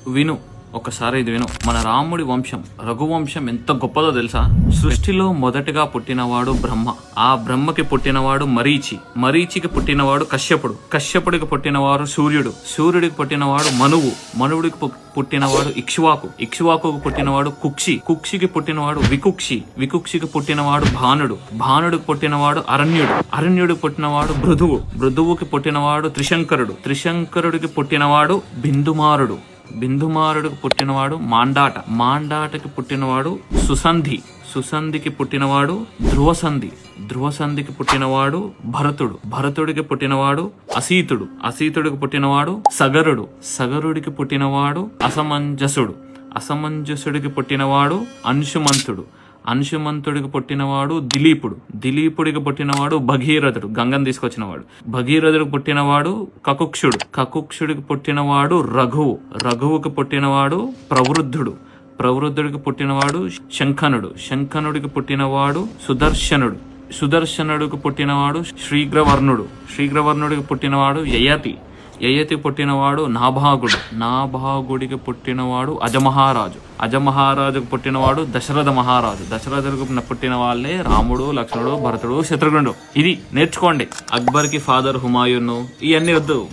విను, ఒకసారి ఇది విను. మన రాముడి వంశం, రఘువంశం ఎంత గొప్పదో తెలుసా? సృష్టిలో మొదటగా పుట్టినవాడు బ్రహ్మ. ఆ బ్రహ్మకి పుట్టినవాడు మరీచి. మరీచికి పుట్టినవాడు కశ్యపుడు. కశ్యపుడికి పుట్టినవాడు సూర్యుడు. సూర్యుడికి పుట్టినవాడు మనువు. మనువుడికి పుట్టినవాడు ఇక్ష్వాకు. ఇక్ష్వాకుకు పుట్టినవాడు కుక్షి. కుక్షికి పుట్టినవాడు వికుక్షి. వికుక్షికి పుట్టినవాడు భానుడు. భానుడికి పుట్టినవాడు అరణ్యుడు. అరణ్యుడికి పుట్టినవాడు భృదువు. భృదువుకి పుట్టినవాడు త్రిశంకరుడు. త్రిశంకరుడికి పుట్టినవాడు బిందుమారుడు. బిందుమారుడికి పుట్టినవాడు మాండాట. మాండాటకి పుట్టినవాడు సుసంధి. సుసంధికి పుట్టినవాడు ధ్రువసంధి. ధ్రువసంధికి పుట్టినవాడు భరతుడు. భరతుడికి పుట్టినవాడు అసీతుడు. అసీతుడికి పుట్టినవాడు సగరుడు. సగరుడికి పుట్టినవాడు అసమంజసుడు. అసమంజసుడికి పుట్టినవాడు అంశుమంతుడు. అంశుమంతుడికి పుట్టినవాడు దిలీపుడు. దిలీపుడికి పుట్టినవాడు భగీరథుడు, గంగను తీసుకొచ్చినవాడు. భగీరథుడికి పుట్టినవాడు కకుక్షుడు. కకుక్షుడికి పుట్టినవాడు రఘువు. రఘువుకి పుట్టినవాడు ప్రవృద్ధుడు. ప్రవృద్ధుడికి పుట్టినవాడు శంఖనుడు. శంఖనుడికి పుట్టినవాడు సుదర్శనుడు. సుదర్శనుడికి పుట్టినవాడు శ్రీగ్రవర్ణుడు. శ్రీగ్రవర్ణుడికి పుట్టినవాడు యయతి. యయతి పుట్టినవాడు నాభాగుడు. నాభాగుడికి పుట్టినవాడు అజమహారాజు. అజమహారాజుకు పుట్టినవాడు దశరథ మహారాజు. దశరథుడికి పుట్టిన వాళ్ళే రాముడు, లక్ష్మణుడు, భరతుడు, శత్రుఘ్నుడు. ఇది నేర్చుకోండి. అక్బర్కి ఫాదర్ హుమాయూన్, ఇవన్నీ వద్దు.